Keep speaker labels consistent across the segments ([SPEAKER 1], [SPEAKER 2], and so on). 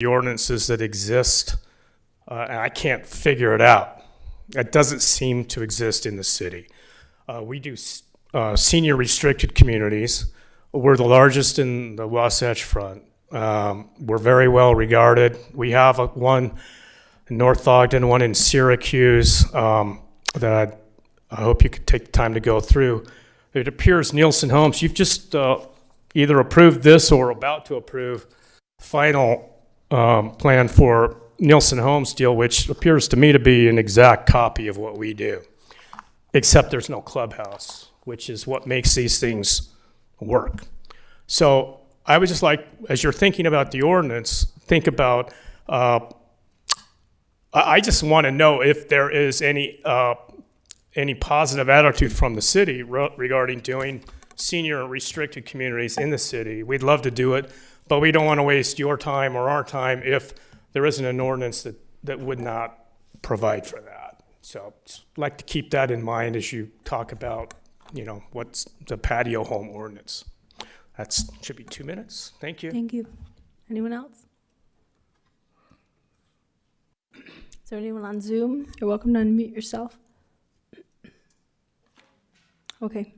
[SPEAKER 1] the ordinances that exist, and I can't figure it out. That doesn't seem to exist in the city. We do senior restricted communities. We're the largest in the Wasatch Front. We're very well regarded. We have one in North Ogden, one in Syracuse that I hope you could take the time to go through. It appears Nielsen Homes, you've just either approved this or about to approve final plan for Nielsen Homes deal, which appears to me to be an exact copy of what we do, except there's no clubhouse, which is what makes these things work. So I would just like, as you're thinking about the ordinance, think about, I just want to know if there is any positive attitude from the city regarding doing senior restricted communities in the city. We'd love to do it, but we don't want to waste your time or our time if there isn't an ordinance that would not provide for that. So just like to keep that in mind as you talk about, what's the patio home ordinance. That should be 2 minutes. Thank you.
[SPEAKER 2] Thank you. Anyone else? Is there anyone on Zoom? You're welcome to unmute yourself. Okay.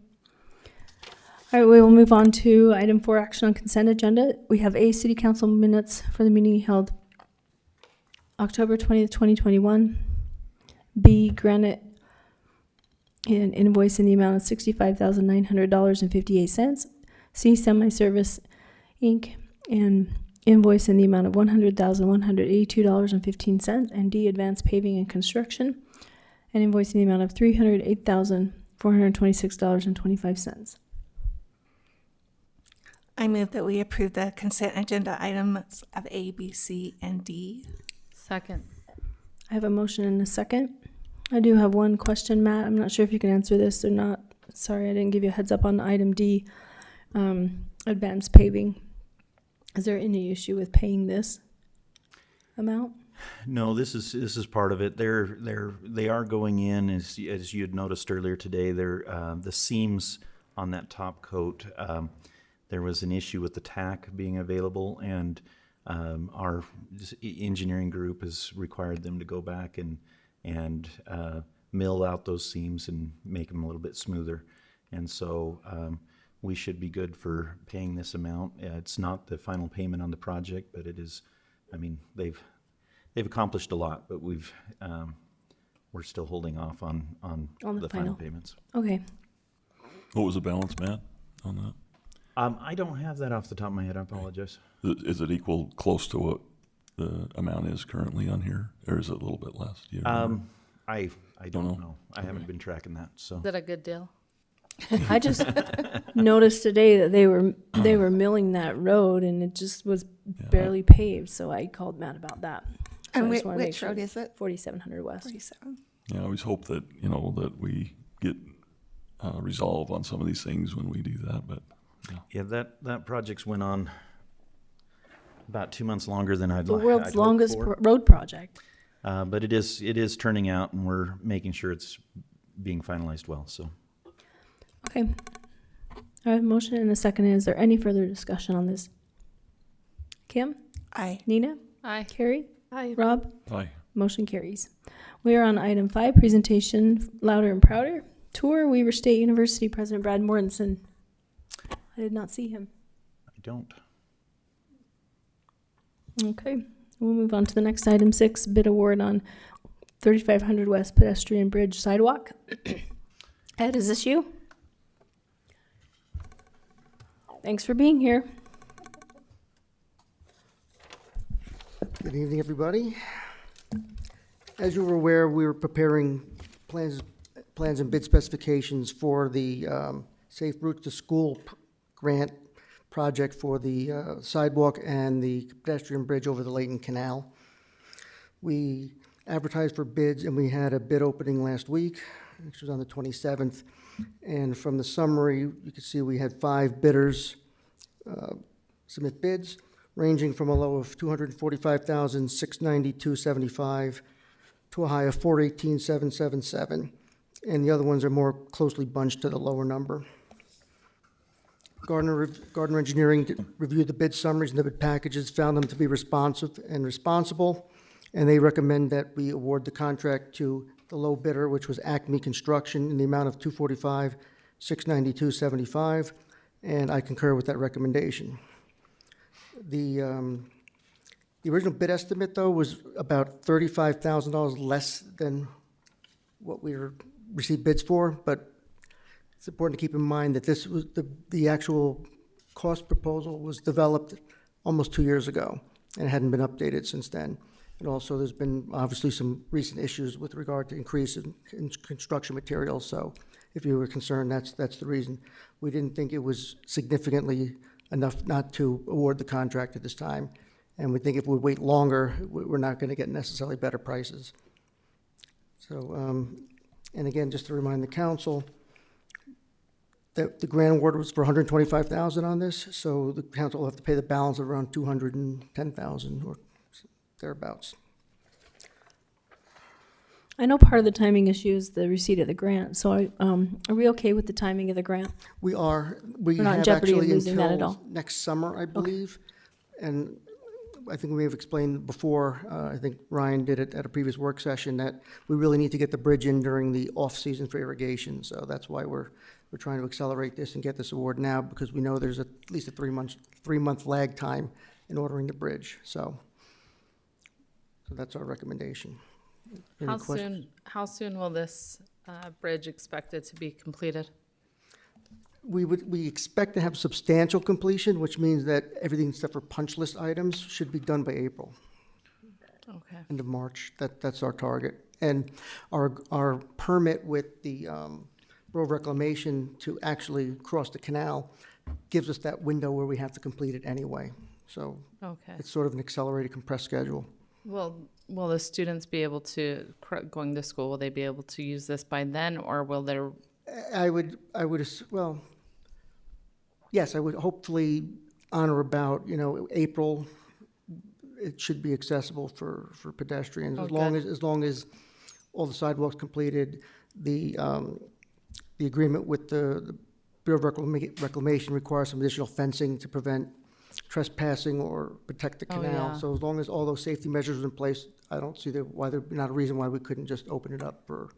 [SPEAKER 2] All right, we will move on to item 4, action on consent agenda. We have A, city council minutes for the meeting held October 20th, 2021. B, granite an invoice in the amount of $65,900.58. C, semi-service Inc. and invoice in the amount of $100,182.15. And D, advanced paving and construction, an invoice in the amount of $308,426.25.
[SPEAKER 3] I move that we approve the consent agenda items of A, B, C, and D.
[SPEAKER 4] Second.
[SPEAKER 2] I have a motion and a second. I do have one question, Matt. I'm not sure if you can answer this or not. Sorry, I didn't give you a heads up on item D, advanced paving. Is there any issue with paying this amount?
[SPEAKER 5] No, this is part of it. They are going in, as you had noticed earlier today. The seams on that top coat. There was an issue with the tack being available, and our engineering group has required them to go back and mill out those seams and make them a little bit smoother. And so we should be good for paying this amount. It's not the final payment on the project, but it is. I mean, they've accomplished a lot, but we're still holding off on the final payments.
[SPEAKER 2] Okay.
[SPEAKER 6] What was the balance, Matt, on that?
[SPEAKER 5] I don't have that off the top of my head. I apologize.
[SPEAKER 6] Is it equal close to what the amount is currently on here, or is it a little bit less? Do you remember?
[SPEAKER 5] I don't know. I haven't been tracking that. So
[SPEAKER 4] Is that a good deal?
[SPEAKER 2] I just noticed today that they were milling that road and it just was barely paved, so I called Matt about that. So
[SPEAKER 3] And
[SPEAKER 2] I just wanna make
[SPEAKER 3] which
[SPEAKER 2] sure.
[SPEAKER 3] road is it?
[SPEAKER 2] 4700 West.
[SPEAKER 3] 47.
[SPEAKER 6] Yeah, I always hope that that we get resolve on some of these things when we do that. But
[SPEAKER 5] yeah, that project's went on about 2 months longer than I'd
[SPEAKER 2] The
[SPEAKER 5] like.
[SPEAKER 2] world's longest road project.
[SPEAKER 5] But it is turning out, and we're making sure it's being finalized well. So.
[SPEAKER 2] Okay. I have a motion and a second. Is there any further discussion on this? Kim?
[SPEAKER 3] Aye.
[SPEAKER 2] Nina?
[SPEAKER 4] Aye.
[SPEAKER 2] Carrie?
[SPEAKER 4] Aye.
[SPEAKER 2] Rob?
[SPEAKER 6] aye.
[SPEAKER 2] Motion carries. We are on item 5, presentation, Louder and Prouder, tour, Weaver State University, President Brad Mortensen. I did not see him.
[SPEAKER 5] I don't.
[SPEAKER 2] Okay, we'll move on to the next item 6, bid award on 3500 West pedestrian bridge sidewalk. Ed, is this you? Thanks for being here.
[SPEAKER 7] Good evening, everybody. As you were aware, we were preparing plans and bid specifications for the Safe Routes to School grant project for the sidewalk and the pedestrian bridge over the Layton Canal. We advertised for bids, and we had a bid opening last week, which was on the 27th. And from the summary, you can see we had 5 bidders submit bids, ranging from a low of $245,692.75 to a high of $418,777, and the other ones are more closely bunched to the lower number. Gardner Engineering reviewed the bid summaries and the bid packages, found them to be responsive and responsible, and they recommend that we award the contract to the low bidder, which was Acme Construction, in the amount of $245,692.75, and I concur with that recommendation. The original bid estimate, though, was about $35,000 less than what we received bids for, but it's important to keep in mind that this was the actual cost proposal was developed almost 2 years ago, and it hadn't been updated since then. And also, there's been obviously some recent issues with regard to increase in construction materials, so if you were concerned, that's the reason. We didn't think it was significantly enough not to award the contract at this time, and we think if we wait longer, we're not going to get necessarily better prices. So, and again, just to remind the council, that the grant award was for $125,000 on this, so the council will have to pay the balance of around $210,000 or thereabouts.
[SPEAKER 2] I know part of the timing issue is the receipt of the grant, so are we okay with the timing of the grant?
[SPEAKER 7] We are. We
[SPEAKER 2] We're not in
[SPEAKER 7] have
[SPEAKER 2] jeopardy of
[SPEAKER 7] actually
[SPEAKER 2] losing that at
[SPEAKER 7] until
[SPEAKER 2] all?
[SPEAKER 7] next summer, I believe. And I think we may have explained before, I think Ryan did it at a previous work session, that we really need to get the bridge in during the off-season for irrigation. So that's why we're trying to accelerate this and get this award now, because we know there's at least a three-month lag time in ordering the bridge. So that's our recommendation. Any questions?
[SPEAKER 4] How soon will this bridge expected to be completed?
[SPEAKER 7] We expect to have substantial completion, which means that everything except for punch list items should be done by April,
[SPEAKER 4] Okay.
[SPEAKER 7] end of March. That's our target. And our permit with the Bureau of Reclamation to actually cross the canal gives us that window where we have to complete it anyway. So
[SPEAKER 4] Okay.
[SPEAKER 7] it's sort of an accelerated, compressed schedule.
[SPEAKER 4] Will the students be able to, going to school, will they be able to use this by then, or will there?
[SPEAKER 7] Well, yes, I would hopefully on or about, April, it should be accessible for pedestrians,
[SPEAKER 4] Oh,
[SPEAKER 7] as long
[SPEAKER 4] good.
[SPEAKER 7] as all the sidewalks completed, the agreement with the Bureau of Reclamation requires some additional fencing to prevent trespassing or protect the
[SPEAKER 4] Oh,
[SPEAKER 7] canal.
[SPEAKER 4] yeah.
[SPEAKER 7] So as long as all those safety measures are in place, I don't see not a reason why we couldn't just open it up for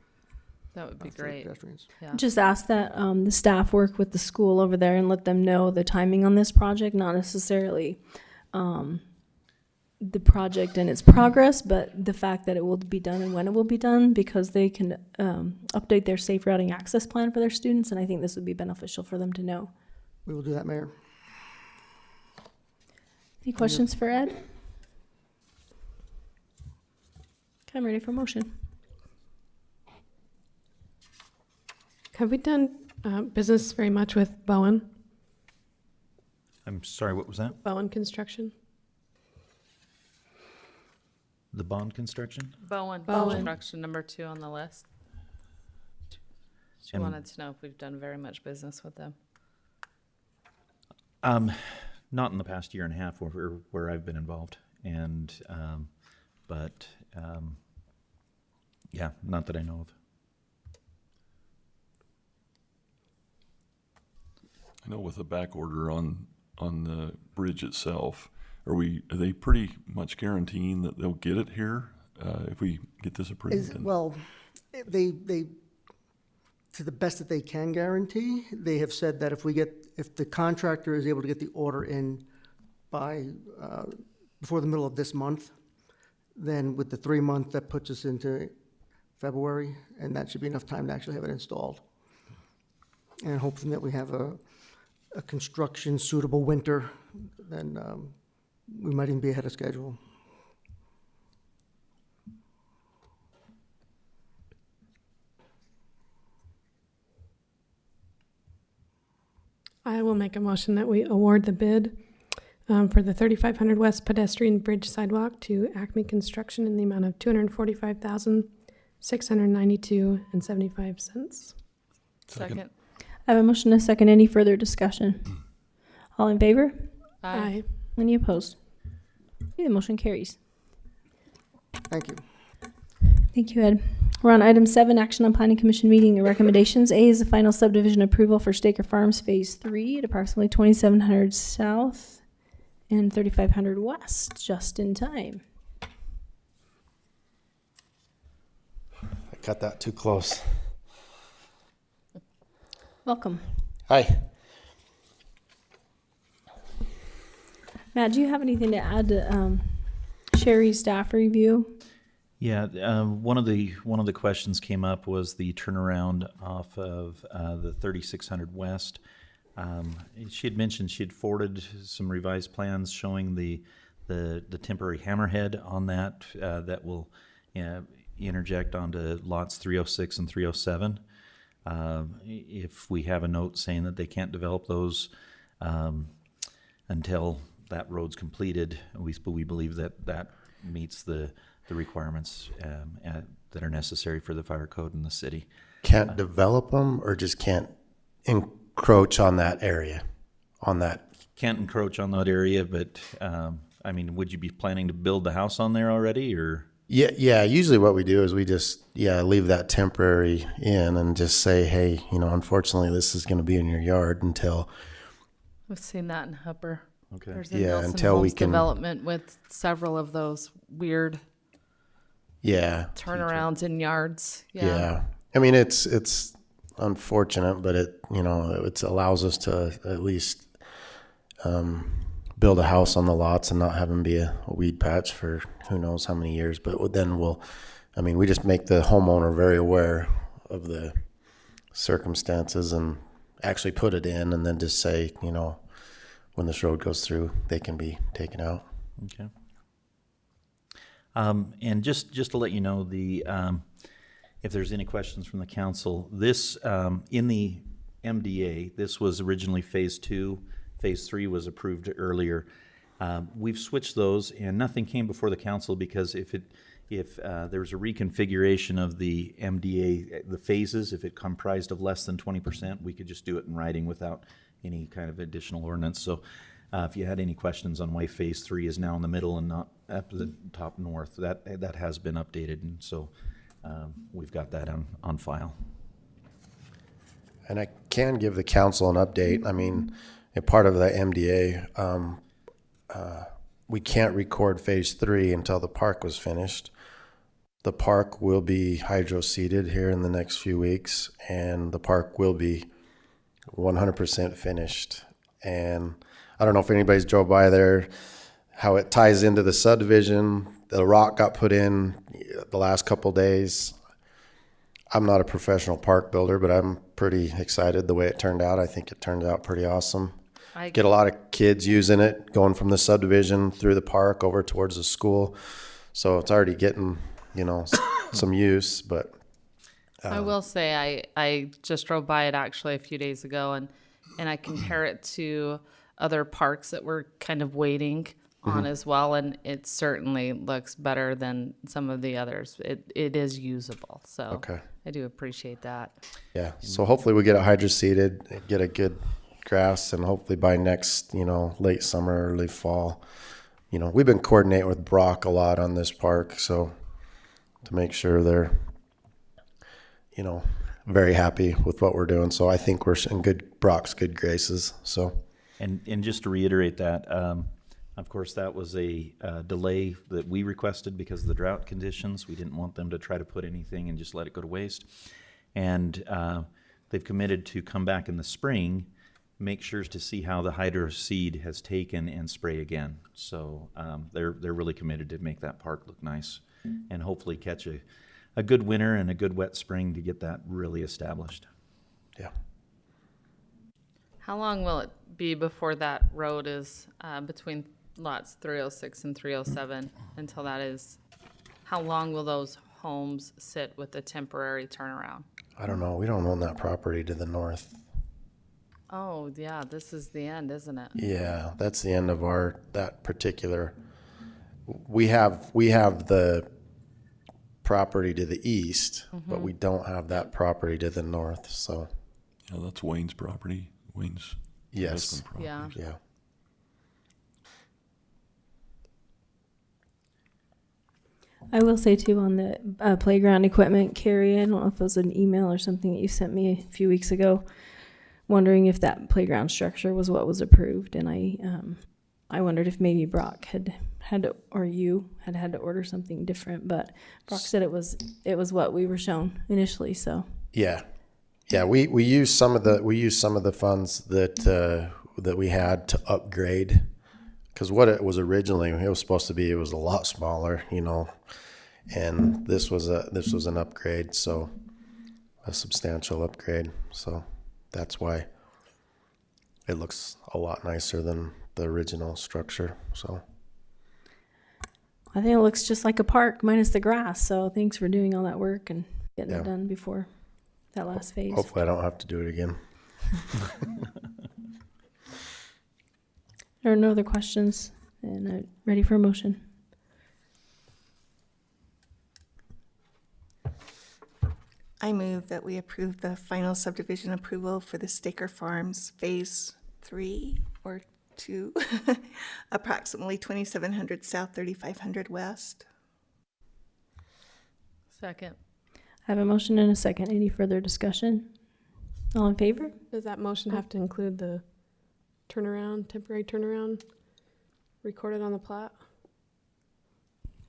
[SPEAKER 4] That would be
[SPEAKER 7] for
[SPEAKER 4] great.
[SPEAKER 7] pedestrians.
[SPEAKER 4] Yeah.
[SPEAKER 2] Just ask that the staff work with the school over there and let them know the timing on this project, not necessarily the project and its progress, but the fact that it will be done and when it will be done, because they can update their safe routing access plan for their students, and I think this would be beneficial for them to know.
[SPEAKER 7] We will do that, Mayor.
[SPEAKER 2] Any questions for Ed? Okay, I'm ready for motion.
[SPEAKER 8] Have we done business very much with Bowen
[SPEAKER 5] I'm sorry, what was that?
[SPEAKER 8] Construction?
[SPEAKER 5] The bond construction?
[SPEAKER 4] Bowen
[SPEAKER 8] Bowen.
[SPEAKER 4] Construction, number 2 on the list. She
[SPEAKER 5] And-
[SPEAKER 4] wanted to know if we've done very much business with them.
[SPEAKER 5] Not in the past year and a half where I've been involved, and yeah, not that I know of.
[SPEAKER 6] I know with a back order on the bridge itself, are they pretty much guaranteeing that they'll get it here if we get this approved?
[SPEAKER 7] Well, they, to the best that they can guarantee, they have said that if the contractor is able to get the order in by, before the middle of this month, then with the 3-month, that puts us into February, and that should be enough time to actually have it installed. And hoping that we have a construction suitable winter, then we might even be ahead of schedule.
[SPEAKER 8] I will make a motion that we award the bid for the 3500 West pedestrian bridge sidewalk to Acme Construction in the amount of $245,692.75.
[SPEAKER 4] Second.
[SPEAKER 2] I have a motion and a second. Any further discussion? All in favor?
[SPEAKER 4] Aye.
[SPEAKER 2] Any opposed? Okay, the motion carries.
[SPEAKER 7] Thank you.
[SPEAKER 2] Thank you, Ed. We're on item 7, action on planning commission meeting and recommendations. A is the final subdivision approval for Staker Farms Phase 3 at approximately 2700 South and 3500 West, just in time.
[SPEAKER 9] I cut that too close.
[SPEAKER 2] Welcome.
[SPEAKER 9] Hi.
[SPEAKER 2] Matt, do you have anything to add to Sherry's staff review?
[SPEAKER 5] Yeah, one of the questions came up was the turnaround off of the 3600 West. She had mentioned she had forwarded some revised plans showing the temporary hammerhead on that that will interject onto lots 306 and 307. If we have a note saying that they can't develop those until that road's completed, we believe that meets the requirements that are necessary for the fire code in the city.
[SPEAKER 9] Can't develop them or just can't encroach on that area, on that?
[SPEAKER 5] Can't encroach on that area, but I mean, would you be planning to build the house on there already, or?
[SPEAKER 9] Yeah. Usually what we do is we just, leave that temporary in and just say, hey, unfortunately this is going to be in your yard until.
[SPEAKER 4] We've seen that in Hupper.
[SPEAKER 5] Okay.
[SPEAKER 4] There's a
[SPEAKER 9] Yeah,
[SPEAKER 4] Nelson
[SPEAKER 9] until we
[SPEAKER 4] Homes
[SPEAKER 9] can-
[SPEAKER 4] development with several of those weird
[SPEAKER 9] Yeah.
[SPEAKER 4] turnarounds in yards.
[SPEAKER 9] Yeah. I mean, it's unfortunate, but it allows us to at least build a house on the lots and not have them be a weed patch for who knows how many years. But then we just make the homeowner very aware of the circumstances and actually put it in, and then just say, when this road goes through, they can be taken out.
[SPEAKER 5] Okay. And just to let you know, if there's any questions from the council, this in the MDA, this was originally Phase 2. Phase 3 was approved earlier. We've switched those, and nothing came before the council because if there's a reconfiguration of the MDA, the phases, if it comprised of less than 20%, we could just do it in writing without any kind of additional ordinance. So if you had any questions on why Phase 3 is now in the middle and not at the top north, that has been updated, and so we've got that on file.
[SPEAKER 9] And I can give the council an update. I mean, a part of the MDA, we can't record Phase 3 until the park was finished. The park will be hydro-seeded here in the next few weeks, and the park will be 100% finished. And I don't know if anybody's drove by there, how it ties into the subdivision. The rock got put in the last couple days. I'm not a professional park builder, but I'm pretty excited the way it turned out. I think it turned out pretty awesome.
[SPEAKER 4] I
[SPEAKER 9] Get a lot of kids using it, going from the subdivision through the park over towards the school. So it's already getting, some use, but.
[SPEAKER 4] I will say I just drove by it actually a few days ago, and I compare it to other parks that we're kind of waiting on as well, and it certainly looks better than some of the others. It is usable, so
[SPEAKER 9] Okay.
[SPEAKER 4] I do appreciate that.
[SPEAKER 9] Yeah, so hopefully we get it hydro-seeded, get a good grass, and hopefully by next, late summer, early fall. We've been coordinating with Brock a lot on this park, so to make sure they're, very happy with what we're doing. So I think we're in Brock's good graces, so.
[SPEAKER 5] And just to reiterate that, of course, that was a delay that we requested because of the drought conditions. We didn't want them to try to put anything and just let it go to waste. And they've committed to come back in the spring, make sure to see how the hydro seed has taken and spray again. So they're really committed to make that park look nice and hopefully catch a good winter and a good wet spring to get that really established.
[SPEAKER 9] Yeah.
[SPEAKER 4] How long will it be before that road is between lots 306 and 307 until that is? How long will those homes sit with the temporary turnaround?
[SPEAKER 9] I don't know. We don't own that property to the north.
[SPEAKER 4] Oh, yeah, this is the end, isn't it?
[SPEAKER 9] Yeah, that's the end of that particular. We have the property to the east, but we don't have that property to the north. So
[SPEAKER 6] Yeah, that's Wayne's property. Wayne's
[SPEAKER 9] yes,
[SPEAKER 6] investment property.
[SPEAKER 4] Yeah.
[SPEAKER 9] yeah.
[SPEAKER 2] I will say too on the playground equipment, Carrie, I don't know if it was an email or something that you sent me a few weeks ago, wondering if that playground structure was what was approved, and I wondered if maybe Brock had to, or you had to order something different, but Brock said it was what we were shown initially, so.
[SPEAKER 9] Yeah, we used some of the funds that we had to upgrade, because what it was originally, it was supposed to be, it was a lot smaller, and this was an upgrade, so a substantial upgrade, so that's why it looks a lot nicer than the original structure. So
[SPEAKER 2] I think it looks just like a park minus the grass, so thanks for doing all that work and getting
[SPEAKER 9] Yeah.
[SPEAKER 2] it done before that last phase.
[SPEAKER 9] hopefully I don't have to do it again.
[SPEAKER 2] There are no other questions, and ready for a motion.
[SPEAKER 3] I move that we approve the final subdivision approval for the Staker Farms Phase 3 or 2, approximately 2700 South, 3500 West.
[SPEAKER 4] Second.
[SPEAKER 2] I have a motion and a second. Any further discussion? All in favor?
[SPEAKER 8] Does that motion have to include the temporary turnaround recorded on the plat?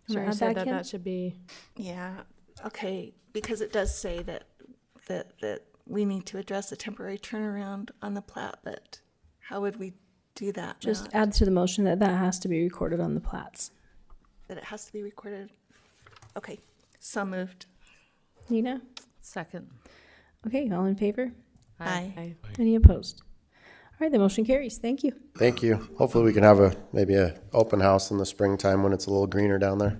[SPEAKER 2] Wanna
[SPEAKER 8] Sherry
[SPEAKER 2] add
[SPEAKER 8] said
[SPEAKER 2] that, Kim?
[SPEAKER 8] that should be,
[SPEAKER 3] Yeah, okay, because it does say that we need to address the temporary turnaround on the plat, but how would we do that?
[SPEAKER 2] Just
[SPEAKER 3] Matt?
[SPEAKER 2] add to the motion that has to be recorded on the plats.
[SPEAKER 3] That it has to be recorded? Okay, so moved.
[SPEAKER 2] Nina?
[SPEAKER 4] Second.
[SPEAKER 2] Okay, all in favor?
[SPEAKER 3] Aye.
[SPEAKER 2] Any opposed? All right, the motion carries. Thank you.
[SPEAKER 9] Thank you. Hopefully we can have maybe a open house in the springtime when it's a little greener down there.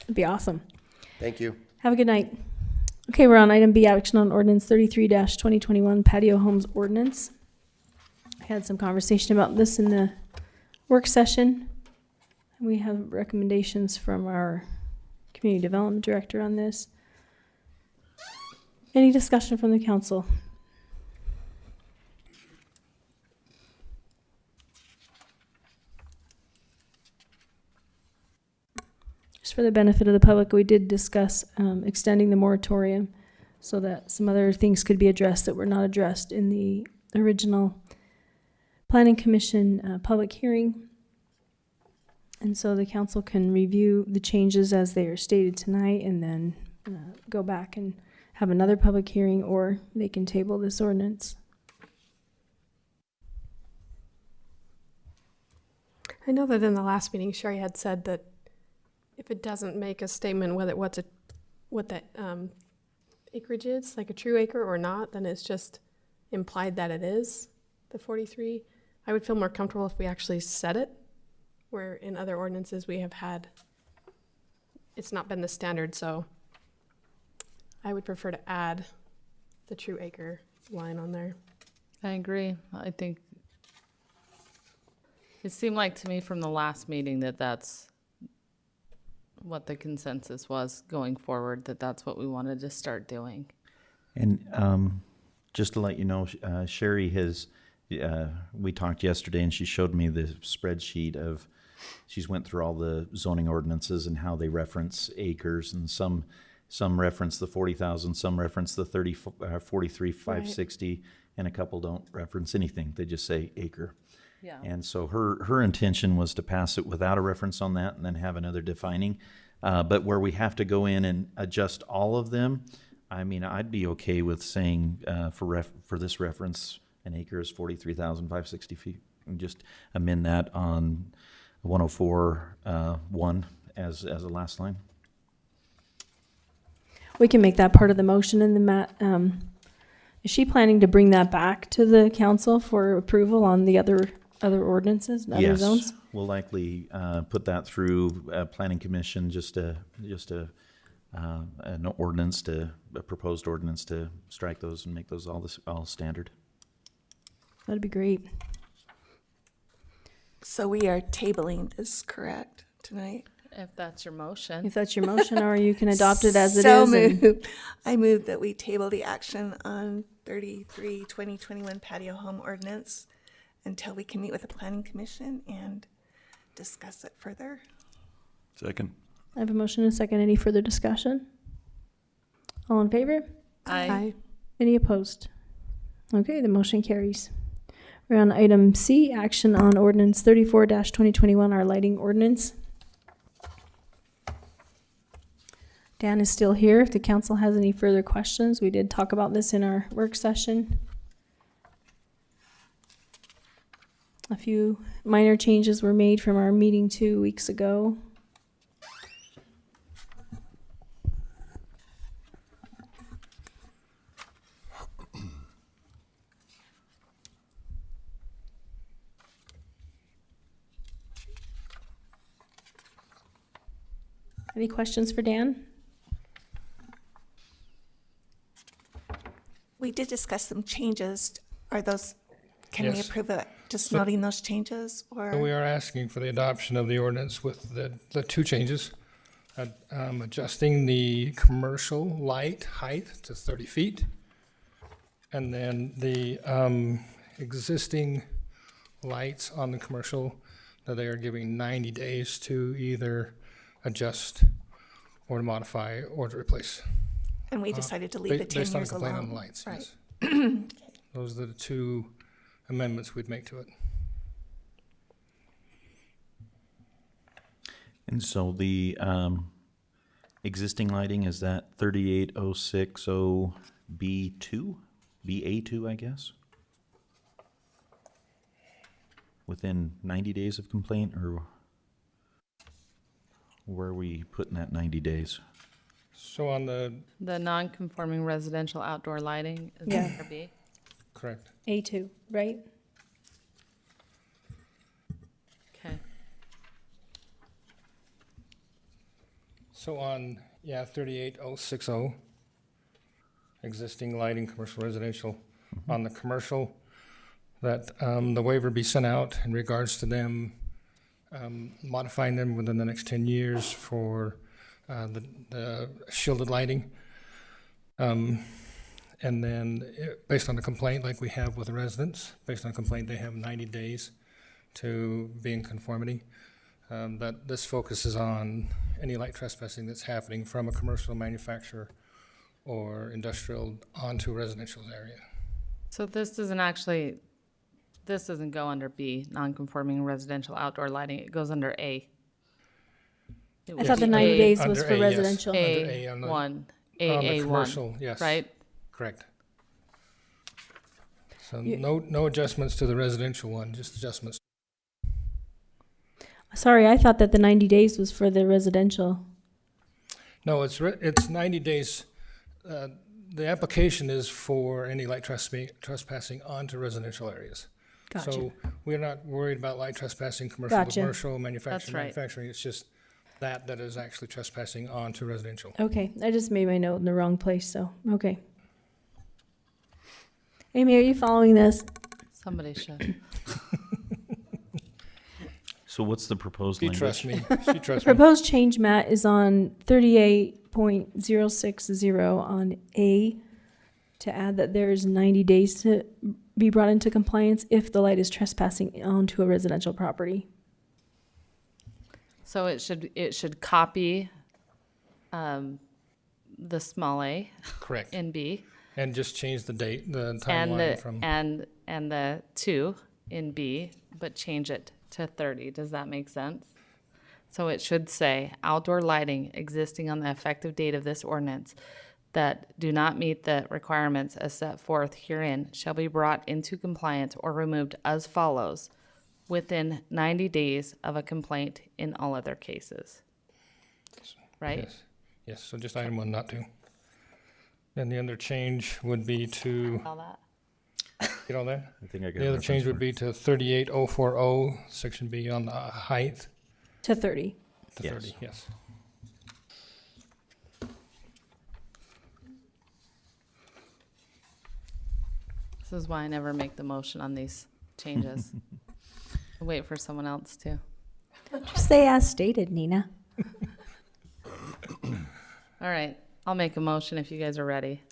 [SPEAKER 2] It'd be awesome.
[SPEAKER 9] Thank you.
[SPEAKER 2] Have a good night. Okay, we're on item B, action on ordinance 33-2021 patio homes ordinance. I had some conversation about this in the work session. We have recommendations from our community development director on this. Any discussion from the council? Just for the benefit of the public, we did discuss extending the moratorium so that some other things could be addressed that were not addressed in the original Planning Commission public hearing. And so the council can review the changes as they are stated tonight and then go back and have another public hearing, or they can table this ordinance.
[SPEAKER 8] I know that in the last meeting, Sherry had said that if it doesn't make a statement whether what the acreage is, like a true acre or not, then it's just implied that it is the 43. I would feel more comfortable if we actually said it, where in other ordinances we have had, it's not been the standard, so I would prefer to add the true acre line on there.
[SPEAKER 4] I agree. I think it seemed like to me from the last meeting that that's what the consensus was going forward, that that's what we wanted to start doing.
[SPEAKER 5] And just to let you know, Sherry has, we talked yesterday and she showed me the spreadsheet of, she's went through all the zoning ordinances and how they reference acres, and some reference the 40,000, some reference the 43,560, and a couple don't reference anything. They just say acre.
[SPEAKER 4] Yeah.
[SPEAKER 5] And so her intention was to pass it without a reference on that and then have another defining. But where we have to go in and adjust all of them, I mean, I'd be okay with saying for this reference, an acre is 43,560 feet, and just amend that on 104.1 as a last line.
[SPEAKER 2] We can make that part of the motion, and then Matt, is she planning to bring that back to the council for approval on the other ordinances and other zones?
[SPEAKER 5] Yes, we'll likely put that through Planning Commission, just an ordinance a proposed ordinance to strike those and make those all standard.
[SPEAKER 2] That'd be great.
[SPEAKER 3] So we are tabling this, correct, tonight?
[SPEAKER 4] If that's your motion.
[SPEAKER 2] If that's your motion, or you can adopt it as it
[SPEAKER 3] So
[SPEAKER 2] is. and-
[SPEAKER 3] moved. I move that we table the action on 33-2021 patio home ordinance until we can meet with the Planning Commission and discuss it further.
[SPEAKER 6] Second.
[SPEAKER 2] I have a motion and a second. Any further discussion? All in favor?
[SPEAKER 4] Aye.
[SPEAKER 2] Any opposed? Okay, the motion carries. We're on item C, action on ordinance 34-2021, our lighting ordinance. Dan is still here. If the council has any further questions, we did talk about this in our work session. A few minor changes were made from our meeting 2 weeks ago. Any questions for Dan?
[SPEAKER 3] We did discuss some changes. Are those, can we
[SPEAKER 10] Yes.
[SPEAKER 3] approve it, just
[SPEAKER 10] So-
[SPEAKER 3] noting those changes, or?
[SPEAKER 10] So we are asking for the adoption of the ordinance with the two changes. Adjusting the commercial light height to 30 feet. And then the existing lights on the commercial, that they are giving 90 days to either adjust or to modify or to replace.
[SPEAKER 3] And we decided to leave the 10
[SPEAKER 10] Based on
[SPEAKER 3] years
[SPEAKER 10] a complaint on
[SPEAKER 3] alone.
[SPEAKER 10] the lights,
[SPEAKER 3] Right.
[SPEAKER 10] yes. Those are the two amendments we'd make to it.
[SPEAKER 5] And so the existing lighting, is that 38060B2? BA2, I guess? Within 90 days of complaint, or where are we putting that 90 days?
[SPEAKER 10] So on the,
[SPEAKER 4] The non-conforming residential outdoor lighting is
[SPEAKER 2] Yeah.
[SPEAKER 4] under B.
[SPEAKER 10] correct.
[SPEAKER 2] A2, right?
[SPEAKER 4] Okay.
[SPEAKER 10] So on, 38060, existing lighting, commercial residential, on the commercial, that the waiver be sent out in regards to them modifying them within the next 10 years for the shielded lighting. And then, based on the complaint, like we have with the residents, based on complaint, they have 90 days to be in conformity. That this focuses on any light trespassing that's happening from a commercial manufacturer or industrial onto a residential area.
[SPEAKER 4] So this doesn't go under B, non-conforming residential outdoor lighting. It goes under A.
[SPEAKER 2] I thought the 90 days was
[SPEAKER 10] Under
[SPEAKER 2] for
[SPEAKER 10] A, yes.
[SPEAKER 2] residential.
[SPEAKER 10] Under A on the-
[SPEAKER 4] A1,
[SPEAKER 10] On the
[SPEAKER 4] AA1,
[SPEAKER 10] commercial, yes.
[SPEAKER 4] right?
[SPEAKER 10] Correct. So
[SPEAKER 2] You-
[SPEAKER 10] no adjustments to the residential one, just adjustments.
[SPEAKER 2] Sorry, I thought that the 90 days was for the residential.
[SPEAKER 10] No, it's 90 days. The application is for any light trespassing onto residential areas.
[SPEAKER 2] Gotcha.
[SPEAKER 10] So we're not worried about light trespassing, commercial
[SPEAKER 2] Gotcha.
[SPEAKER 10] to commercial, manufacturing,
[SPEAKER 4] right.
[SPEAKER 10] manufacturing. It's just that is actually trespassing onto residential.
[SPEAKER 2] Okay, I just made my note in the wrong place, so, okay. Amy, are you following this?
[SPEAKER 4] Somebody should.
[SPEAKER 5] So what's the proposed
[SPEAKER 10] She
[SPEAKER 5] language?
[SPEAKER 10] trusts me. She trusts me.
[SPEAKER 2] Proposed change, Matt, is on 38.060 on A, to add that there is 90 days to be brought into compliance if the light is trespassing onto a residential property.
[SPEAKER 4] So it should copy the small a
[SPEAKER 10] Correct.
[SPEAKER 4] in B
[SPEAKER 10] And just change the date, the
[SPEAKER 4] and
[SPEAKER 10] timeline from.
[SPEAKER 4] and the 2 in B, but change it to 30. Does that make sense? So it should say outdoor lighting existing on the effective date of this ordinance that do not meet the requirements as set forth herein shall be brought into compliance or removed as follows within 90 days of a complaint in all other cases. Right?
[SPEAKER 10] Yes. Yes, so just item 1, not 2. Then the other change would be to,
[SPEAKER 4] All that.
[SPEAKER 10] get all that?
[SPEAKER 5] I think I got
[SPEAKER 10] The other
[SPEAKER 5] a
[SPEAKER 10] change would
[SPEAKER 5] reference
[SPEAKER 10] be to 38040, section B on the height
[SPEAKER 2] To 30.
[SPEAKER 10] to
[SPEAKER 5] Yes.
[SPEAKER 10] 30, yes.
[SPEAKER 4] This is why I never make the motion on these changes. I wait for someone else to.
[SPEAKER 2] Just say as stated, Nina.
[SPEAKER 4] All right, I'll make a motion if you guys are ready.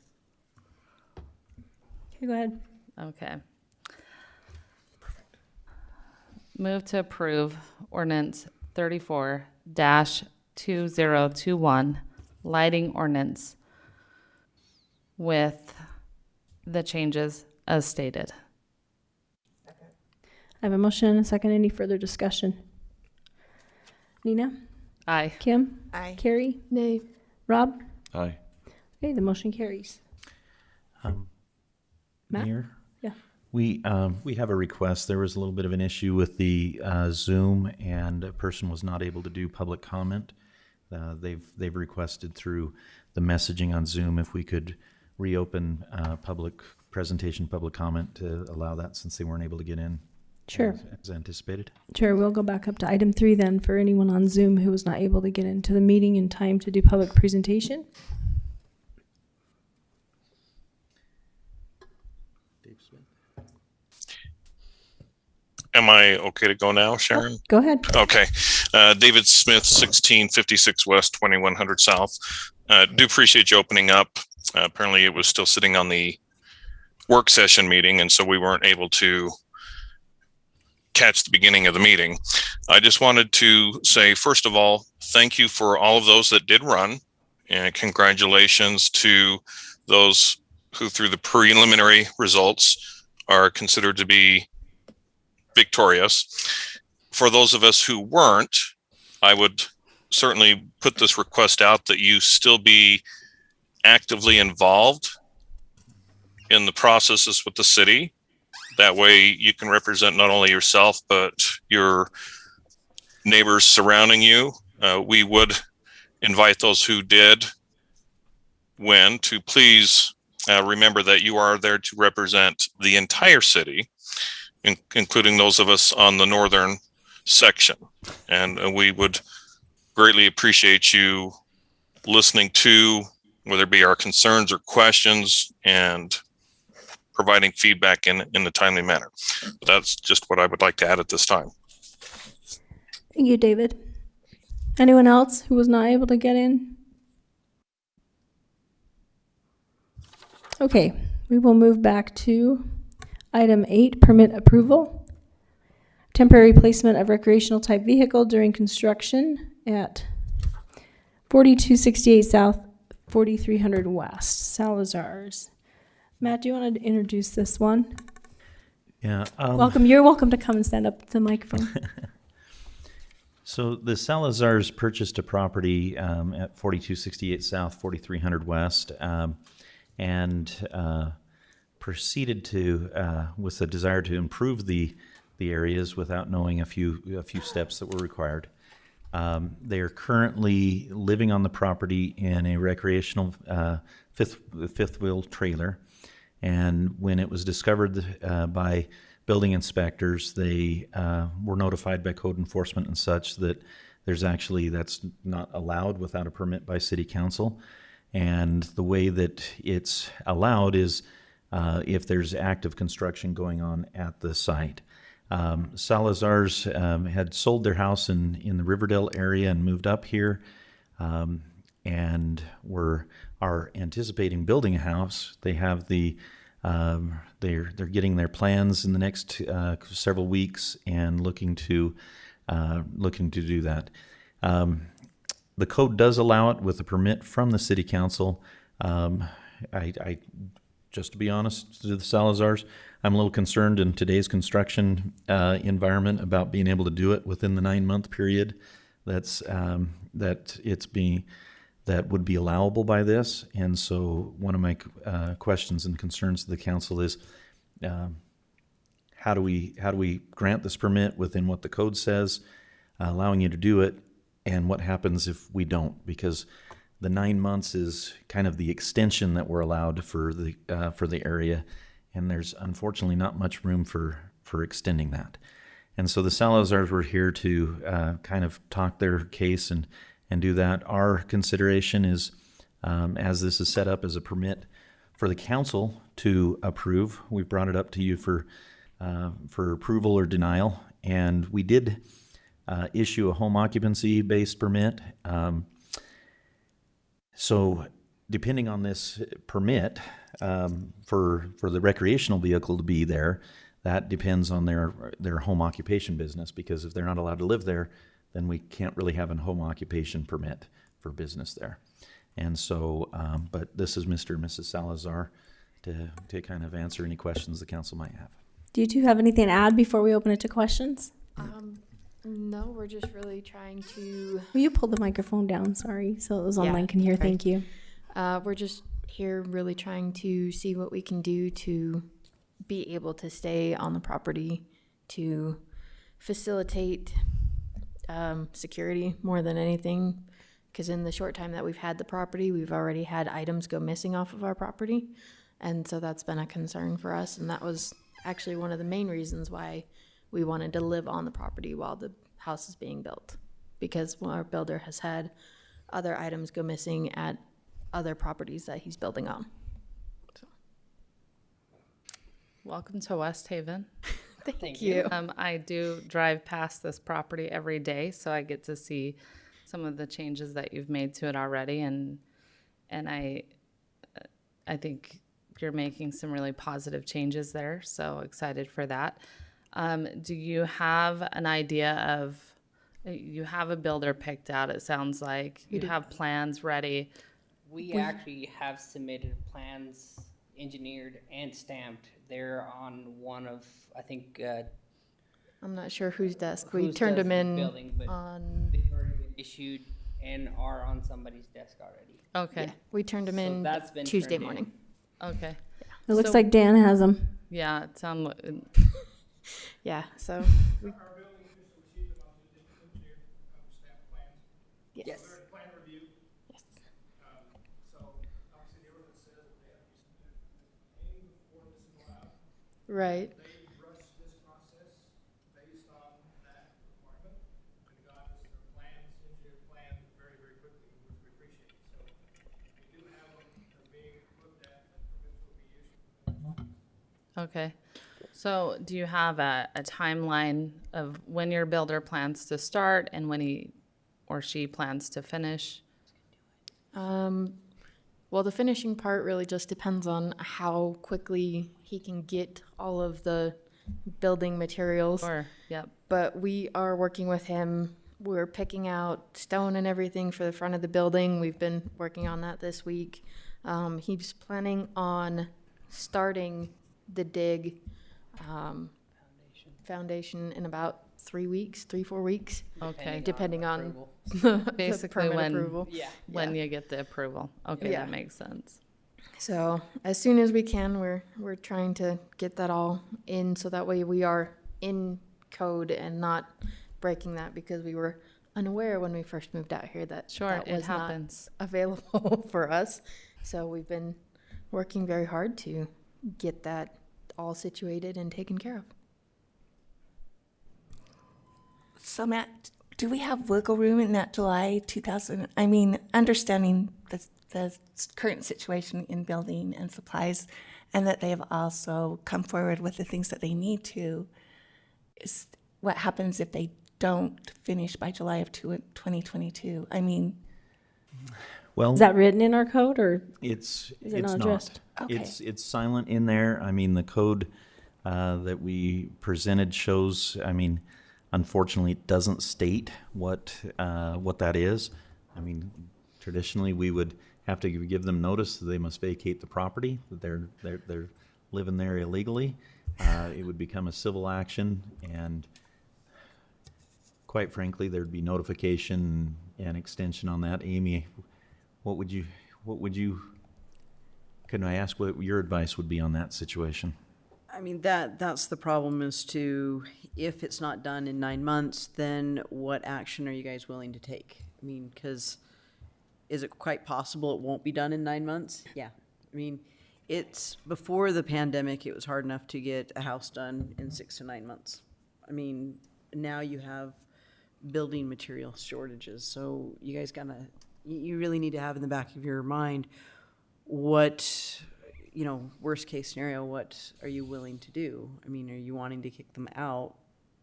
[SPEAKER 2] Okay, go ahead.
[SPEAKER 4] Okay. Move to approve ordinance 34-2021 2021 lighting ordinance with the changes as stated.
[SPEAKER 2] I have a motion and a second. Any further discussion? Nina?
[SPEAKER 4] Aye.
[SPEAKER 2] Kim?
[SPEAKER 3] Aye.
[SPEAKER 2] Carrie?
[SPEAKER 8] Nay.
[SPEAKER 2] Rob?
[SPEAKER 6] Aye.
[SPEAKER 2] Okay, the motion carries. Matt?
[SPEAKER 5] Mayor?
[SPEAKER 2] Yeah.
[SPEAKER 5] We have a request. There was a little bit of an issue with the Zoom, and a person was not able to do public comment. They've requested through the messaging on Zoom if we could reopen public presentation, public comment to allow that, since they weren't able to get in.
[SPEAKER 2] Sure.
[SPEAKER 5] As anticipated.
[SPEAKER 2] Sure, we'll go back up to item 3 then for anyone on Zoom who was not able to get into the meeting in time to do public presentation.
[SPEAKER 11] Am I okay to go now, Sharon?
[SPEAKER 2] Go ahead.
[SPEAKER 11] Okay. David Smith, 1656 West, 2100 South. Do appreciate you opening up. Apparently it was still sitting on the work session meeting, and so we weren't able to catch the beginning of the meeting. I just wanted to say, first of all, thank you for all of those that did run, and congratulations to those who, through the preliminary results, are considered to be victorious. For those of us who weren't, I would certainly put this request out that you still be actively involved in the processes with the city. That way you can represent not only yourself, but your neighbors surrounding you. We would invite those who did win to please remember that you are there to represent the entire city, including those of us on the northern section. And we would greatly appreciate you listening to whether it be our concerns or questions and providing feedback in a timely manner. But that's just what I would like to add at this time.
[SPEAKER 2] Thank you, David. Anyone else who was not able to get in? Okay, we will move back to item 8, permit approval. Temporary placement of recreational type vehicle during construction at 4268 South, 4300 West, Salazar's. Matt, do you want to introduce this one?
[SPEAKER 5] Yeah.
[SPEAKER 2] Welcome. You're welcome to come and stand up to the microphone.
[SPEAKER 5] So the Salazars purchased a property at 4268 South, 4300 West, and proceeded to with a desire to improve the areas without knowing a few steps that were required. They are currently living on the property in a recreational fifth wheel trailer, and when it was discovered by building inspectors, they were notified by code enforcement and such that that's not allowed without a permit by city council. And the way that it's allowed is if there's active construction going on at the site. Salazar's had sold their house in the Riverdale area and moved up here, and are anticipating building a house. They have they're getting their plans in the next several weeks and looking to do that. The code does allow it with a permit from the city council. I just to be honest, to the Salazars, I'm a little concerned in today's construction environment about being able to do it within the 9-month period that would be allowable by this. And so one of my questions and concerns to the council is how do we grant this permit within what the code says, allowing you to do it, and what happens if we don't? Because the 9 months is kind of the extension that we're allowed for the area, and there's unfortunately not much room for extending that. And so the Salazars were here to kind of talk their case and do that. Our consideration is, as this is set up as a permit for the council to approve, we brought it up to you for approval or denial, and we did issue a home occupancy based permit. So depending on this permit, for the recreational vehicle to be there, that depends on their home occupation business, because if they're not allowed to live there, then we can't really have a home occupation permit for business there. And so, but this is Mr. and Mrs. Salazar to kind of answer any questions the council might have.
[SPEAKER 2] Do you two have anything to add before we open it to questions?
[SPEAKER 12] No, we're just really trying to.
[SPEAKER 2] Will you pull the microphone down? Sorry, so those
[SPEAKER 12] Yeah,
[SPEAKER 2] online can hear.
[SPEAKER 12] right.
[SPEAKER 2] Thank you.
[SPEAKER 12] We're just here really trying to see what we can do to be able to stay on the property, to facilitate security more than anything. Because in the short time that we've had the property, we've already had items go missing off of our property. And so that's been a concern for us. And that was actually one of the main reasons why we wanted to live on the property while the house is being built. Because our builder has had other items go missing at other properties that he's building on. So.
[SPEAKER 4] Welcome to West Haven.
[SPEAKER 12] Thank you.
[SPEAKER 4] I do drive past this property every day, so I get to see some of the changes that you've made to it already, and I think you're making some really positive changes there, so excited for that. Do you have an idea of, you have a builder picked out, it sounds like. You have plans ready.
[SPEAKER 13] We actually have submitted plans, engineered and stamped. They're on one of, I think,
[SPEAKER 12] I'm not sure whose desk. We
[SPEAKER 13] whose
[SPEAKER 12] turned
[SPEAKER 13] does
[SPEAKER 12] them
[SPEAKER 13] the
[SPEAKER 12] in
[SPEAKER 13] building, but
[SPEAKER 12] on,
[SPEAKER 13] they've already been issued and are on somebody's desk already.
[SPEAKER 4] Okay,
[SPEAKER 12] yeah, we turned them
[SPEAKER 13] So
[SPEAKER 12] in
[SPEAKER 13] that's been
[SPEAKER 12] Tuesday
[SPEAKER 13] turned in.
[SPEAKER 12] morning.
[SPEAKER 4] okay.
[SPEAKER 2] It looks
[SPEAKER 4] So-
[SPEAKER 2] like Dan has them.
[SPEAKER 4] Yeah, it sounds,
[SPEAKER 12] Yeah, so. Yes. Yes. Right.
[SPEAKER 4] okay. So do you have a timeline of when your builder plans to start and when he or she plans to finish?
[SPEAKER 12] Well, the finishing part really just depends on how quickly he can get all of the building materials.
[SPEAKER 4] Or, yep,
[SPEAKER 12] But we are working with him. We're picking out stone and everything for the front of the building. We've been working on that this week. He's planning on starting the dig foundation in about 3 weeks, 3-4 weeks,
[SPEAKER 4] okay.
[SPEAKER 12] depending on
[SPEAKER 13] approval.
[SPEAKER 12] the
[SPEAKER 4] Basically
[SPEAKER 12] permit
[SPEAKER 4] when-
[SPEAKER 12] approval.
[SPEAKER 13] Yeah.
[SPEAKER 4] When you get the approval. Okay,
[SPEAKER 12] Yeah.
[SPEAKER 4] that makes sense.
[SPEAKER 12] So as soon as we can, we're trying to get that all in so that way we are in code and not breaking that, because we were unaware when we first moved out here that
[SPEAKER 4] Sure,
[SPEAKER 12] that
[SPEAKER 4] it
[SPEAKER 12] was not
[SPEAKER 4] happens.
[SPEAKER 12] available for us. So we've been working very hard to get that all situated and taken care of.
[SPEAKER 3] So Matt, do we have wiggle room in that July 2000? I mean, understanding the current situation in building and supplies, and that they have also come forward with the things that they need to, is what happens if they don't finish by July of 2022? I mean,
[SPEAKER 5] Well,
[SPEAKER 2] Is that written in our code, or
[SPEAKER 5] it's
[SPEAKER 2] is it
[SPEAKER 5] it's
[SPEAKER 2] not
[SPEAKER 5] not.
[SPEAKER 2] addressed?
[SPEAKER 3] Okay.
[SPEAKER 5] It's silent in there. I mean, the code that we presented shows. I mean, unfortunately, it doesn't state what that is. I mean, traditionally, we would have to give them notice that they must vacate the property, that they're living there illegally. It would become a civil action, and quite frankly, there'd be notification and extension on that. Amy, what would you, can I ask what your advice would be on that situation?
[SPEAKER 14] I mean, that's the problem, is to, if it's not done in 9 months, then what action are you guys willing to take? I mean, because is it quite possible it won't be done in 9 months? Yeah. I mean, it's, before the pandemic, it was hard enough to get a house done in 6 to 9 months. I mean, now you have building material shortages, so you guys gotta, you really need to have in the back of your mind what, you know, worst case scenario, what are you willing to do? I mean, are you wanting to kick them out,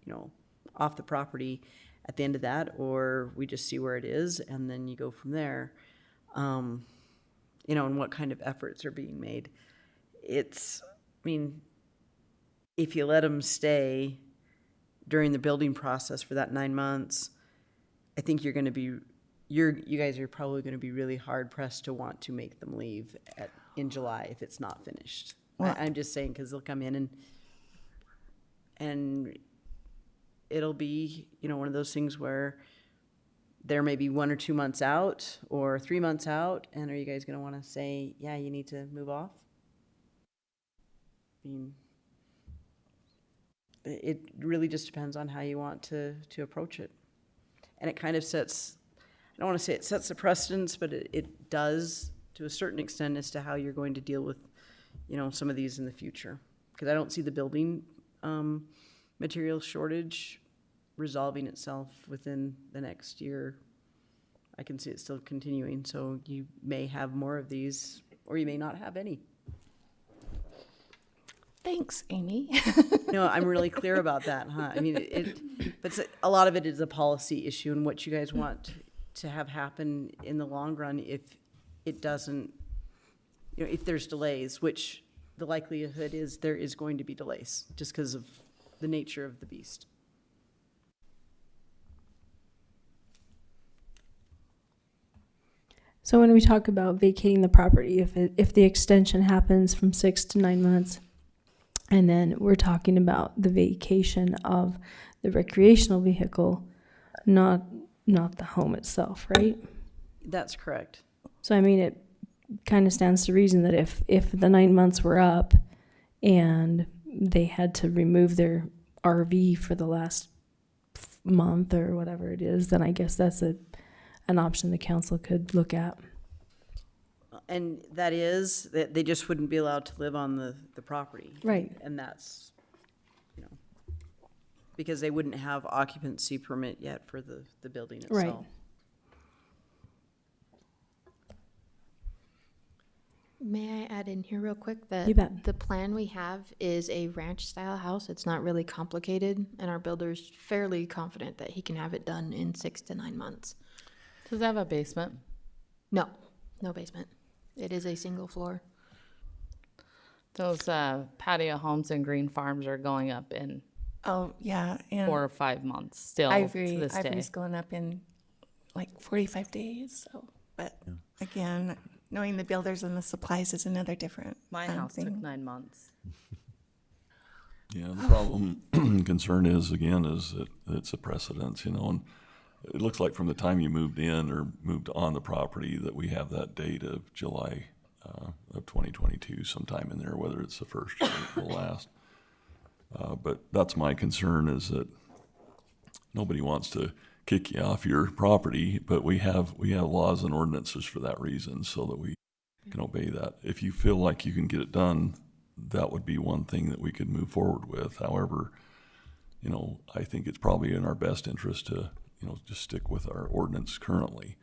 [SPEAKER 14] you know, off the property at the end of that, or we just see where it is and then you go from there? You know, and what kind of efforts are being made? It's, I mean, if you let them stay during the building process for that 9 months, I think you're gonna be, you guys are probably gonna be really hard pressed to want to make them leave in July if it's not finished. I'm just saying, cause they'll come in and it'll be, one of those things where there may be 1 or 2 months out or 3 months out, and are you guys gonna wanna say, yeah, you need to move off? I mean, it really just depends on how you want to approach it. And it kind of sets, I don't wanna say it sets a precedence, but it does to a certain extent as to how you're going to deal with, some of these in the future. Because I don't see the building material shortage resolving itself within the next year. I can see it still continuing, so you may have more of these, or you may not have any.
[SPEAKER 3] Thanks, Amy.
[SPEAKER 14] No, I'm really clear about that, huh? I mean, but a lot of it is a policy issue and what you guys want to have happen in the long run if it doesn't, if there's delays, which the likelihood is there is going to be delays just because of the nature of the beast.
[SPEAKER 2] So when we talk about vacating the property, if the extension happens from 6 to 9 months, and then we're talking about the vacation of the recreational vehicle, not the home itself, right?
[SPEAKER 14] That's correct.
[SPEAKER 2] So I mean, it kind of stands to reason that if the 9 months were up and they had to remove their RV for the last month or whatever it is, then I guess that's an option the council could look at.
[SPEAKER 14] And that is, that they just wouldn't be allowed to live on the property.
[SPEAKER 2] Right.
[SPEAKER 14] And that's, because they wouldn't have occupancy permit yet for the building itself.
[SPEAKER 2] Right.
[SPEAKER 12] May I add in here real quick
[SPEAKER 2] You
[SPEAKER 12] that
[SPEAKER 2] bet.
[SPEAKER 12] the plan we have is a ranch style house. It's not really complicated, and our builder's fairly confident that he can have it done in 6 to 9 months.
[SPEAKER 4] Does it have a basement?
[SPEAKER 12] No basement. It is a single floor.
[SPEAKER 4] Those patio homes and green farms are going up in
[SPEAKER 3] Oh, yeah, and
[SPEAKER 4] 4 or 5 months still
[SPEAKER 3] Ivory,
[SPEAKER 4] to this day.
[SPEAKER 3] Ivory's going up in like 45 days, so, but again, knowing the builders and the supplies is another different
[SPEAKER 4] My house took
[SPEAKER 3] thing.
[SPEAKER 4] 9 months.
[SPEAKER 6] Yeah, the problem, concern is that it's a precedence, and it looks like from the time you moved in or moved on the property that we have that date of July of 2022 sometime in there, whether it's the first or the last. But that's my concern, is that nobody wants to kick you off your property, but we have laws and ordinances for that reason, so that we can obey that. If you feel like you can get it done, that would be one thing that we could move forward with. However, I think it's probably in our best interest to, just stick with our ordinance currently.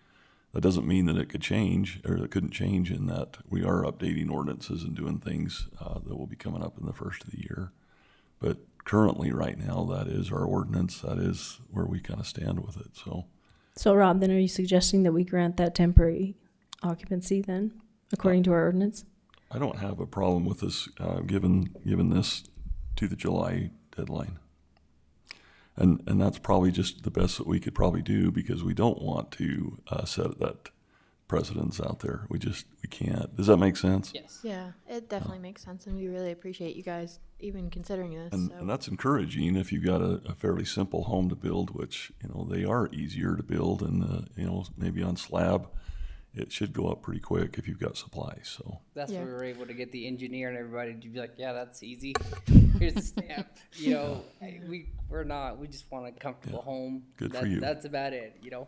[SPEAKER 6] That doesn't mean that it could change, or it couldn't change, in that we are updating ordinances and doing things that will be coming up in the first of the year. But currently, right now, that is our ordinance. That is where we kind of stand with it.
[SPEAKER 2] So Rob, then are you suggesting that we grant that temporary occupancy then, according to our ordinance?
[SPEAKER 6] I don't have a problem with this, given this to the July deadline. And that's probably just the best that we could probably do, because we don't want to set that precedence out there. We can't. Does that make sense?
[SPEAKER 13] Yes.
[SPEAKER 12] Yeah, it definitely makes sense, and we really appreciate you guys even considering this.
[SPEAKER 6] And that's encouraging if you've got a fairly simple home to build, which, they are easier to build, and, maybe on slab, it should go up pretty quick if you've got supplies, so.
[SPEAKER 13] That's
[SPEAKER 12] Yeah.
[SPEAKER 13] where we were able to get the engineer and everybody to be like, yeah, that's easy. Here's the stamp. We just want a comfortable home.
[SPEAKER 6] Good for you.
[SPEAKER 13] That's about it,
[SPEAKER 6] Yeah.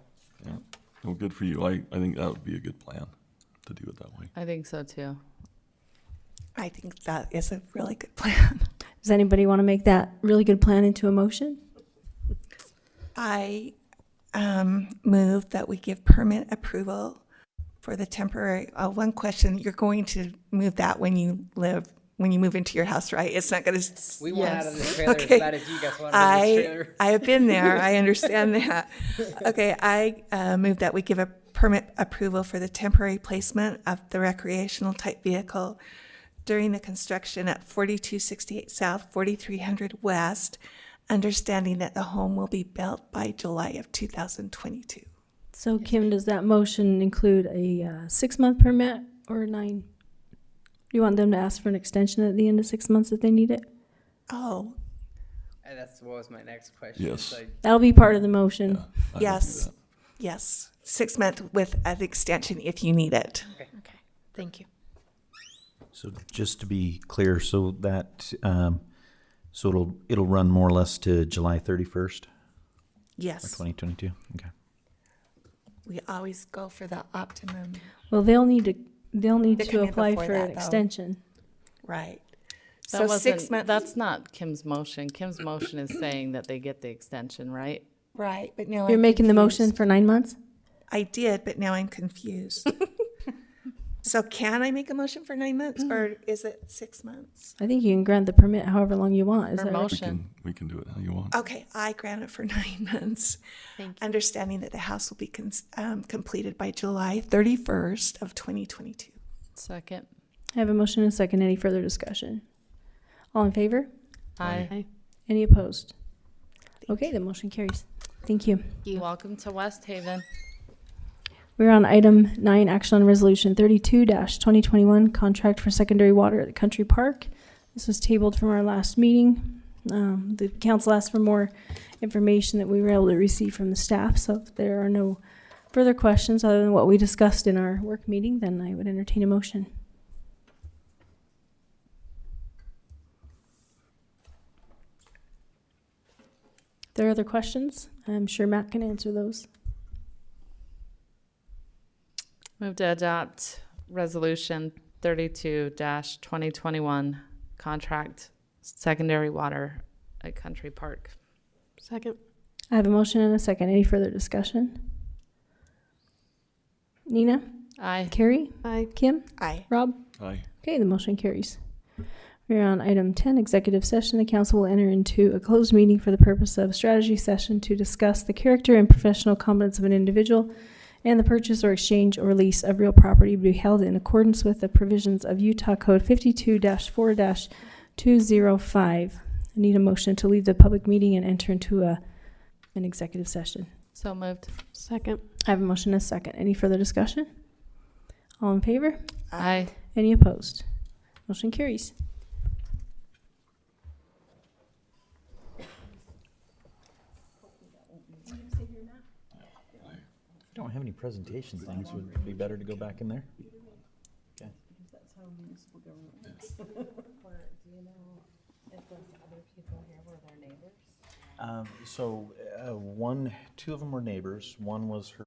[SPEAKER 6] Well, good for you. I think that would be a good plan, to do it that way.
[SPEAKER 4] I think so too.
[SPEAKER 3] I think that is a really good plan.
[SPEAKER 2] Does anybody want to make that really good plan into a motion?
[SPEAKER 3] I move that we give permit approval for the temporary, one question, you're going to move that when you move into your house, right? It's not going to.
[SPEAKER 13] We want out of
[SPEAKER 3] Yes.
[SPEAKER 13] this trailer
[SPEAKER 3] Okay.
[SPEAKER 13] as bad as you guys want out of this trailer.
[SPEAKER 3] I have been there. I understand that. Okay, I move that we give a permit approval for the temporary placement of the recreational type vehicle during the construction at 4268 South, 4300 West, understanding that the home will be built by July of 2022.
[SPEAKER 2] So Kim, does that motion include a 6-month permit or 9? You want them to ask for an extension at the end of 6 months if they need it?
[SPEAKER 3] Oh,
[SPEAKER 13] That's what was my next question.
[SPEAKER 6] Yes.
[SPEAKER 13] It's like,
[SPEAKER 2] That'll be part of the motion.
[SPEAKER 6] I would do
[SPEAKER 3] yes,
[SPEAKER 6] that.
[SPEAKER 3] yes. 6 months with an extension if you need it.
[SPEAKER 12] Okay, thank you.
[SPEAKER 5] So just to be clear, so that, so it'll run more or less to July 31st of
[SPEAKER 3] Yes,
[SPEAKER 5] 2022? Okay.
[SPEAKER 3] we always go for the optimum,
[SPEAKER 2] Well, they'll need to
[SPEAKER 3] To come in
[SPEAKER 2] apply
[SPEAKER 3] before
[SPEAKER 2] for
[SPEAKER 3] that,
[SPEAKER 2] an
[SPEAKER 3] though.
[SPEAKER 2] extension.
[SPEAKER 3] right?
[SPEAKER 4] That
[SPEAKER 3] So
[SPEAKER 4] wasn't,
[SPEAKER 3] 6 months.
[SPEAKER 4] that's not Kim's motion. Kim's motion is saying that they get the extension, right?
[SPEAKER 3] Right, but now
[SPEAKER 2] You're
[SPEAKER 3] I'm
[SPEAKER 2] making the motion
[SPEAKER 3] confused.
[SPEAKER 2] for 9 months?
[SPEAKER 3] I did, but now I'm confused. So can I make a motion for 9 months or is it 6 months?
[SPEAKER 2] I think you can grant the permit however long you want. Is
[SPEAKER 4] Her
[SPEAKER 2] that right?
[SPEAKER 4] motion.
[SPEAKER 6] We can do it how you want.
[SPEAKER 3] Okay, I grant it for 9 months.
[SPEAKER 12] Thank you.
[SPEAKER 3] Understanding that the house will be completed by July 31st of 2022.
[SPEAKER 4] Second.
[SPEAKER 2] I have a motion and a second. Any further discussion? All in favor?
[SPEAKER 4] Aye.
[SPEAKER 2] Any opposed? Okay, the motion carries. Thank you.
[SPEAKER 4] Welcome to West Haven.
[SPEAKER 2] We're on item 9, action on resolution 32-2021, contract for secondary water at the country park. This was tabled from our last meeting. The council asked for more information that we were able to receive from the staff. So if there are no further questions other than what we discussed in our work meeting, then I would entertain a motion. If there are other questions, I'm sure Matt can answer those.
[SPEAKER 4] Move to adopt resolution 32-2021, contract secondary water at Country Park.
[SPEAKER 8] Second.
[SPEAKER 2] I have a motion and a second. Any further discussion? Nina?
[SPEAKER 4] Aye.
[SPEAKER 2] Carrie?
[SPEAKER 8] Aye.
[SPEAKER 2] Kim?
[SPEAKER 3] Aye.
[SPEAKER 2] Rob?
[SPEAKER 6] Aye.
[SPEAKER 2] Okay, the motion carries. We're on item 10, executive session. The council will enter into a closed meeting for the purpose of strategy session to discuss the character and professional competence of an individual and the purchase or exchange or lease of real property to be held in accordance with the provisions of Utah Code 52-4-205. I need a motion to leave the public meeting and enter into an executive session.
[SPEAKER 4] So moved.
[SPEAKER 8] Second.
[SPEAKER 2] I have a motion and a second. Any further discussion? All in favor?
[SPEAKER 4] Aye.
[SPEAKER 2] Any opposed? Motion carries.
[SPEAKER 5] If you don't have any presentation things, would it be better to go back in there? Okay. So, two of them were neighbors. One was her